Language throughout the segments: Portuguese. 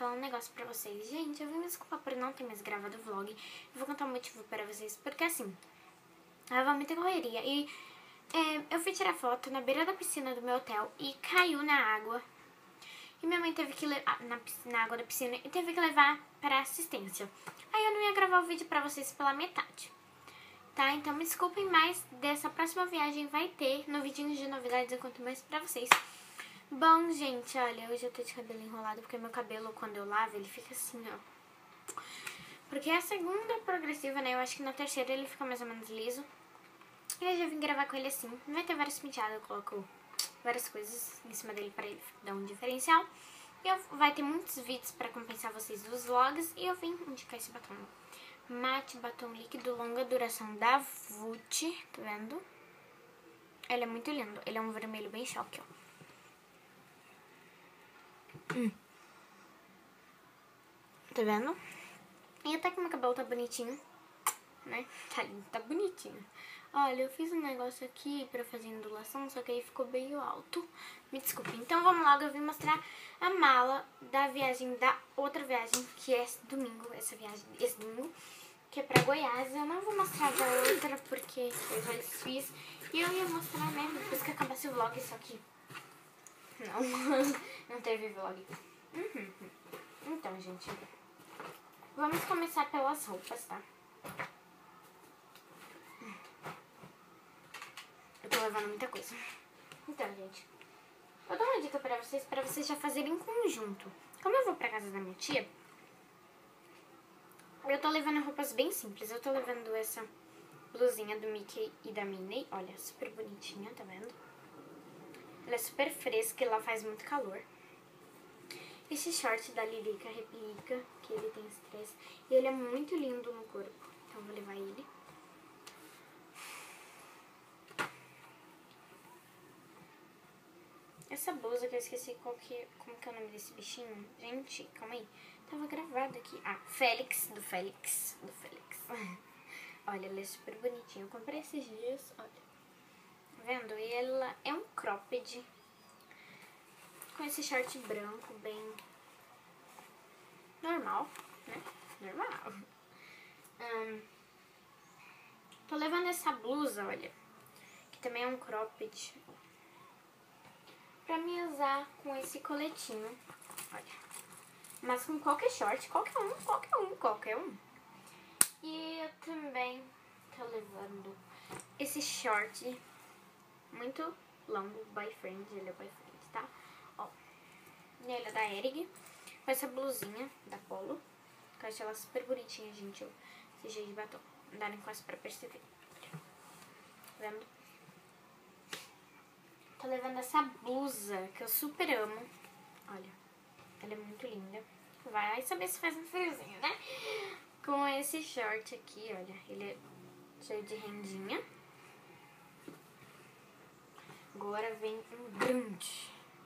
falar um negócio pra vocês. Gente, eu vim me desculpar por não ter mais gravado o vlog. Eu vou contar um motivo para vocês, porque assim, tava muita correria. E eu fui tirar foto na beira da piscina do meu hotel e caiu na água. E minha mãe teve que levar na água da piscina e teve que levar para assistência. Aí eu não ia gravar o vídeo pra vocês pela metade. Tá? Então me desculpem, mas dessa próxima viagem vai ter no vidinho de novidades eu conto mais pra vocês. Bom, gente, olha, hoje eu tô de cabelo enrolado porque meu cabelo, quando eu lavo, ele fica assim, ó. Porque é a segunda progressiva, né? Eu acho que na terceira ele fica mais ou menos liso. E eu já vim gravar com ele assim. Vai ter vários penteados, eu coloco várias coisas em cima dele pra ele dar um diferencial. E vai ter muitos vídeos pra compensar vocês dos vlogs. E eu vim indicar esse batom. Mate Batom Líquido Longa Duração da Vult, tá vendo? Ele é muito lindo. Ele é um vermelho bem choque, ó. Tá vendo? E até que meu cabelo tá bonitinho, né? Tá lindo, tá bonitinho. Olha, eu fiz um negócio aqui pra fazer ondulação, só que aí ficou bem alto. Me desculpe. Então vamos logo, eu vim mostrar a mala da viagem, da outra viagem, que é esse domingo, esse domingo, que é pra Goiás. Eu não vou mostrar da outra porque eu já fiz. E eu ia mostrar, né, depois que acabasse o vlog, só que não teve vlog. Então, gente, vamos começar pelas roupas, tá? Eu tô levando muita coisa. Então, gente, vou dar uma dica pra vocês já fazerem em conjunto. Como eu vou pra casa da minha tia, eu tô levando roupas bem simples. Eu tô levando essa blusinha do Mickey e da Minnie. Olha, super bonitinha, tá vendo? Ela é super fresca e lá faz muito calor. Esse short da Lilica Replica, que ele tem estresse. E ele é muito lindo no corpo. Então eu vou levar ele. Essa blusa que eu esqueci como que é o nome desse bichinho. Gente, calma aí. Tava gravado aqui. Ah, Félix, do Félix. Olha, ela é super bonitinha. Eu comprei esses dias, olha. Tá vendo? E ela é um cropped. Com esse short branco, bem normal, né? Normal. Tô levando essa blusa, olha. Que também é um cropped. Pra me usar com esse coletinho. Olha. Mas com qualquer short, qualquer um. E eu também tô levando esse short muito longo, boyfriend, ele é boyfriend, tá? Ó, ele é da Erig, com essa blusinha da Polo, que eu acho ela super bonitinha, gente, esse jeito de batom, não dá nem quase pra perceber. Tá vendo? Tô levando essa blusa, que eu super amo, olha, ela é muito linda. Vai saber se faz um friozinho, né? Com esse short aqui, olha, ele é cheio de rendinha. Agora vem um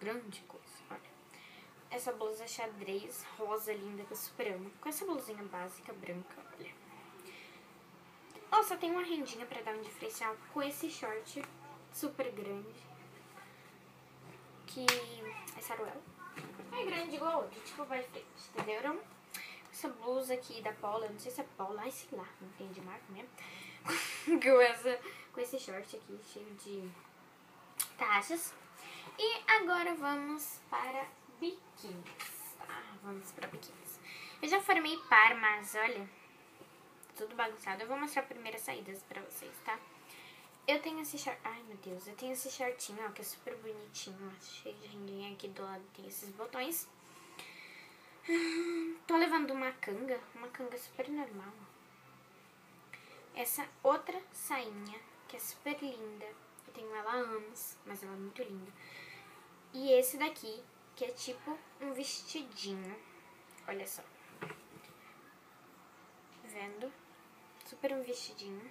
grande coisa, olha. Essa blusa xadrez, rosa linda, que eu super amo. Com essa blusinha básica, branca, olha. Nossa, tem uma rendinha pra dar um diferencial com esse short super grande. Que é saruel. É grande igual outro, tipo vai frente, entenderam? Essa blusa aqui da Polo, eu não sei se é Polo, ai sei lá, não tem de marca mesmo. com esse short aqui cheio de taxas. E agora vamos para biquínis, tá? Vamos para biquínis. Eu já formei par, mas olha, tudo bagunçado. Eu vou mostrar primeiro as saídas pra vocês, tá? Eu tenho esse short, ai meu Deus, eu tenho esse shortinho, ó, que é super bonitinho, ó, cheio de rendinha. Aqui do lado tem esses botões. Tô levando uma canga super normal. Essa outra sainha, que é super linda. Eu tenho ela há anos, mas ela é muito linda. E esse daqui, que é tipo um vestidinho. Olha só. Vendo? Super um vestidinho.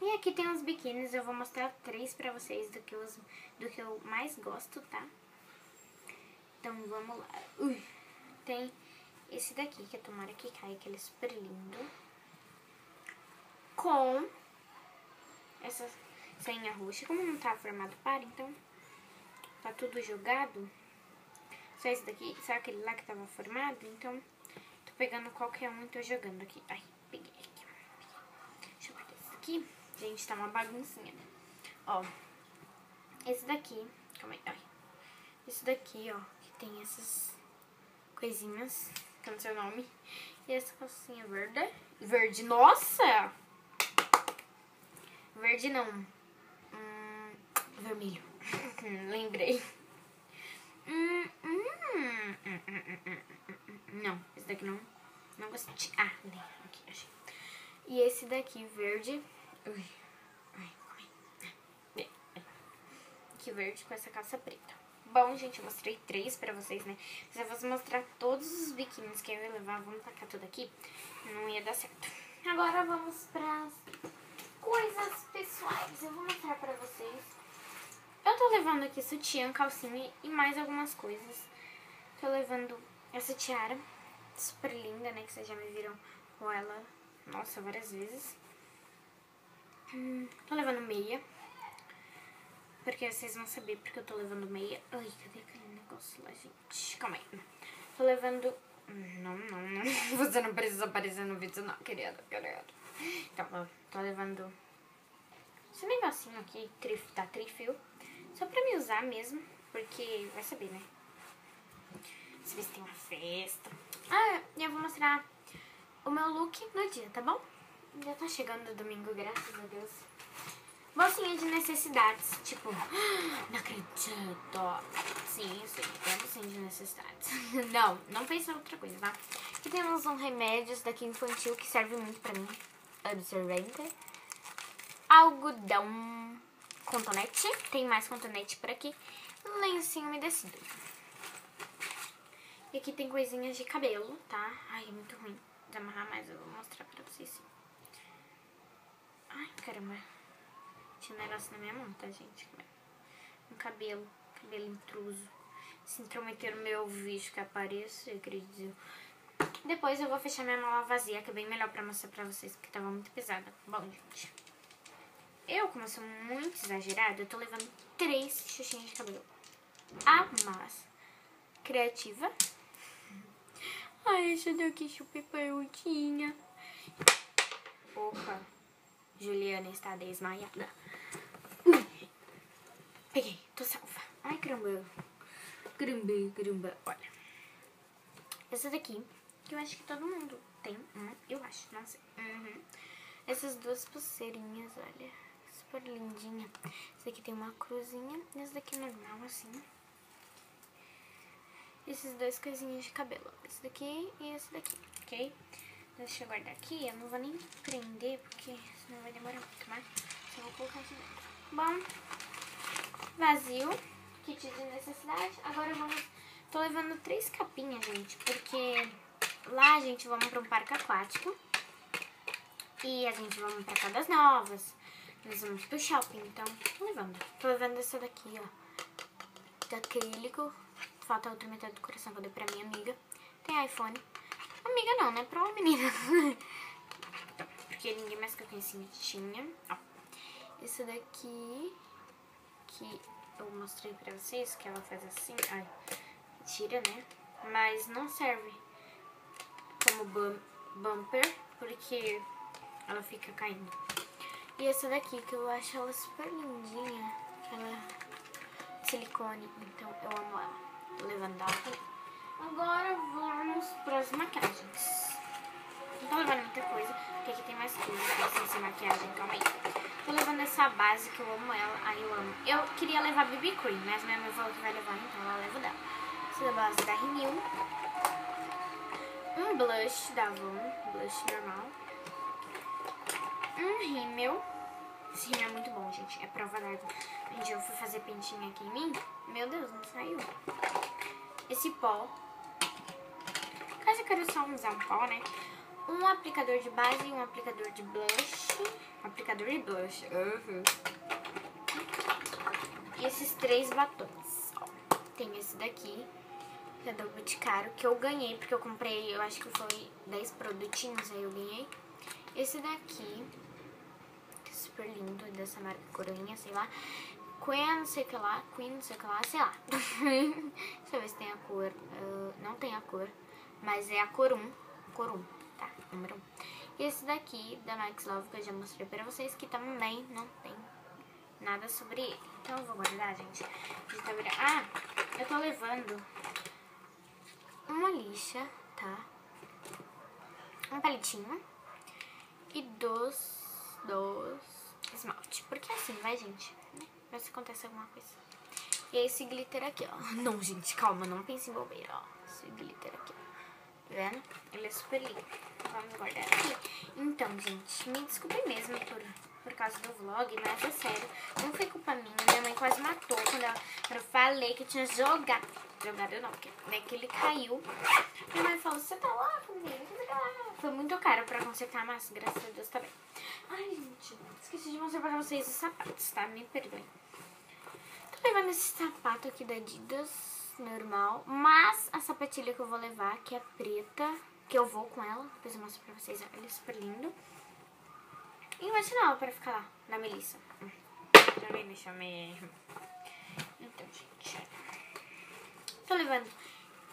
E aqui tem uns biquínis, eu vou mostrar 3 pra vocês do que eu mais gosto, tá? Então vamos lá. Tem esse daqui, que é tomara que caia, que ele é super lindo. Com essa sainha roxa. Como não tá formado par, então tá tudo jogado. Só esse daqui, sabe aquele lá que tava formado? Então, tô pegando qualquer um e tô jogando aqui. Ai, peguei aqui. Deixa eu pegar esse daqui. Gente, tá uma baguncinha. Ó, esse daqui, calma aí, ai. Esse daqui, ó, que tem essas coisinhas, que é o seu nome. E essa calcinha verde. Verde, nossa! Verde não. Vermelho. Lembrei. Não, esse daqui não. Não gostei. Ah, aqui, achei. E esse daqui, verde. Ui. Ai, aqui, verde com essa calça preta. Bom, gente, eu mostrei 3 pra vocês, né? Se eu fosse mostrar todos os biquínis que eu ia levar, vamos tacar tudo aqui, não ia dar certo. Agora vamos pras coisas pessoais. Eu vou mostrar pra vocês. Eu tô levando aqui sutiã, calcinha e mais algumas coisas. Tô levando essa tiara, super linda, né? Que vocês já me viram com ela, nossa, várias vezes. Tô levando meia. Porque vocês vão saber porque eu tô levando meia. Ai, cadê aquele negócio lá, gente? Calma aí. Tô levando... Não. Você não precisa aparecer no vídeo, não, querida. Então, ó, tô levando esse negocinho aqui, da Trifil. Só pra me usar mesmo, porque vai saber, né? Se vê se tem uma festa. Ah, e eu vou mostrar o meu look no dia, tá bom? Já tá chegando o domingo, graças a Deus. Bolsinha de necessidades, tipo, não acredito. Sim, eu sei, é bolsinha de necessidades. Não pensa outra coisa, tá? Aqui temos uns remédios daqui infantil que serve muito pra mim. Absorvente. Algodão. Cotonete. Tem mais cotonete por aqui. Lencinho umedecido. E aqui tem coisinhas de cabelo, tá? Ai, é muito ruim de amarrar, mas eu vou mostrar pra vocês sim. Ai, caramba. Tinha um negócio na minha mão, tá, gente? Um cabelo intruso. Se intrometer no meu vídeo que apareça, eu acredito. Depois eu vou fechar minha mala vazia, que é bem melhor pra mostrar pra vocês, porque tava muito pesada. Bom, gente, eu, como eu sou muito exagerada, eu tô levando 3 xuxinhas de cabelo. A mais criativa. Ai, essa daqui super perguntinha. Opa, Juliana está desmaiada. Peguei, tô salva. Ai, caramba. Olha. Essa daqui, que eu acho que todo mundo tem. Eu acho, não sei. Essas duas pulseirinhas, olha. Super lindinha. Essa daqui tem uma cruzinha. E essa daqui é normal, assim. Esses 2 coisinhas de cabelo. Esse daqui e esse daqui, ok? Deixa eu guardar aqui. Eu não vou nem prender, porque senão vai demorar muito, mas só vou colocar aqui dentro. Bom, vazio. Kit de necessidade. Agora tô levando 3 capinhas, gente, porque lá, gente, vamos pra um parque aquático. E a gente vamos pra Caldas Novas. Nós vamos pro shopping, então tô levando. Tô levando essa daqui, ó, de acrílico. Falta a outra metade do coração que eu dei pra minha amiga. Tem iPhone. Amiga não, né? Pra uma menina. Porque ninguém mais que eu conheci tinha. Ó, esse daqui que eu mostrei pra vocês, que ela faz assim. Ai, tira, né? Mas não serve como bumper, porque ela fica caindo. E essa daqui, que eu acho ela super lindinha. Ela é silicone, então eu amo ela. Tô levando ela também. Agora vamos pras maquiagens. Não tô levando muita coisa, porque aqui tem mais coisas sem ser maquiagem, calma aí. Tô levando essa base, que eu amo ela. Ai, eu amo. Eu queria levar BB Cream, mas minha mãe falou que vai levar, então ela leva dela. Essa é a base da Renew. Um blush da Avon, blush normal. Um rímel. Esse rímel é muito bom, gente. É prova d'água. Um dia eu fui fazer pentinha aqui em mim. Meu Deus, não saiu. Esse pó. Caso eu quero só usar um pó, né? Um aplicador de base e um aplicador de blush. Aplicador de blush. E esses 3 batons. Ó, tem esse daqui, que é do Boticário, que eu ganhei, porque eu comprei, eu acho que foi 10 produtinhos, aí eu ganhei. Esse daqui, que é super lindo, dessa marca Coroinha, sei lá. Queen, não sei o que lá, sei lá. Deixa eu ver se tem a cor. Não tem a cor, mas é a cor 1. Cor 1, tá? Número 1. E esse daqui, da Max Love, que eu já mostrei pra vocês, que também não tem nada sobre ele. Então eu vou guardar, gente. Eu tô levando uma lixa, tá? Um palitinho e dois esmalte. Porque assim, vai, gente, né? Vai se acontecer alguma coisa. E esse glitter aqui, ó. Não, gente, calma, não pense em bobeira, ó. Esse glitter aqui, ó. Tá vendo? Ele é super lindo. Vamos guardar aqui. Então, gente, me desculpe mesmo por causa do vlog, mas é sério, não foi culpa minha. Minha mãe quase matou quando eu falei que eu tinha jogado. Jogado não, porque né, que ele caiu. Minha mãe falou, você tá louco, menina? Foi muito caro pra consertar, mas graças a Deus tá bem. Ai, gente, esqueci de mostrar pra vocês os sapatos, tá? Me perdoem. Tô levando esse sapato aqui da Adidas, normal. Mas a sapatilha que eu vou levar, que é preta, que eu vou com ela. Depois eu mostro pra vocês, ó, ele é super lindo. E vai ser nova pra ficar lá, na Melissa. Deixa eu ver. Então, gente, tô levando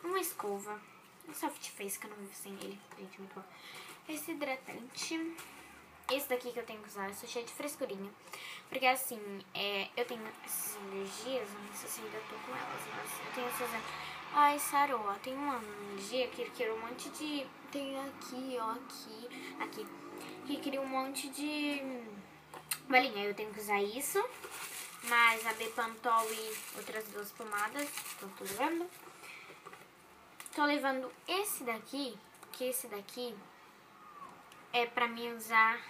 uma escova, um soft face, que eu não vivo sem ele. Gente, muito bom. Esse hidratante. Esse daqui que eu tenho que usar, eu sou cheia de frescurinha. Porque assim, eu tenho essas alergias, não sei se ainda tô com elas, mas eu tenho essas... Ai, sarou, ó, tem uma alergia que queria um monte de... Tem aqui, ó, aqui. Que queria um monte de bolinha. Eu tenho que usar isso, mais a Bepantol e outras duas pomadas. Então, tô levando. Tô levando esse daqui, que esse daqui é pra mim usar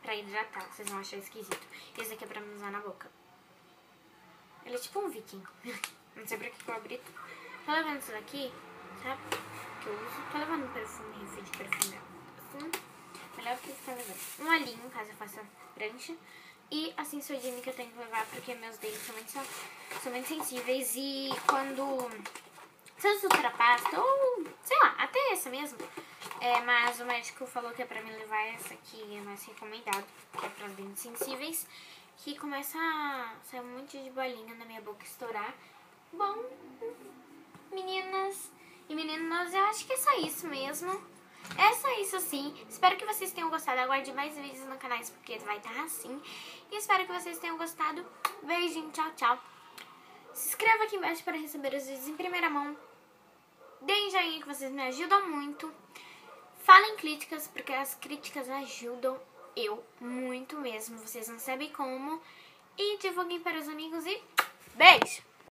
pra hidratar. Vocês vão achar esquisito. Esse daqui é pra mim usar na boca. Ele é tipo um viking. Não sei pra que eu abri. Tô levando isso daqui, sabe? Que eu uso. Tô levando um perfume, refil de perfume. Assim. Melhor que você tá levando. Um olhinho, caso eu faça prancha. E a Sensodyne que eu tenho que levar, porque meus dentes são muito sensíveis. E quando... Se eu uso pasta, ou sei lá, até essa mesmo. Mas o médico falou que é pra me levar essa aqui, é mais recomendado, que é para os dentes sensíveis. Que começa a sair um monte de bolinha na minha boca, estourar. Bom, meninas e meninos, eu acho que é só isso mesmo. É só isso sim. Espero que vocês tenham gostado. Aguarde mais vídeos no canal porque vai estar assim. E espero que vocês tenham gostado. Beijinho, tchau, tchau. Se inscreva aqui embaixo para receber os vídeos em primeira mão. Deem joinha que vocês me ajudam muito. Falem críticas, porque as críticas ajudam eu muito mesmo. Vocês não sabem como. E divulguem para os amigos e beijo!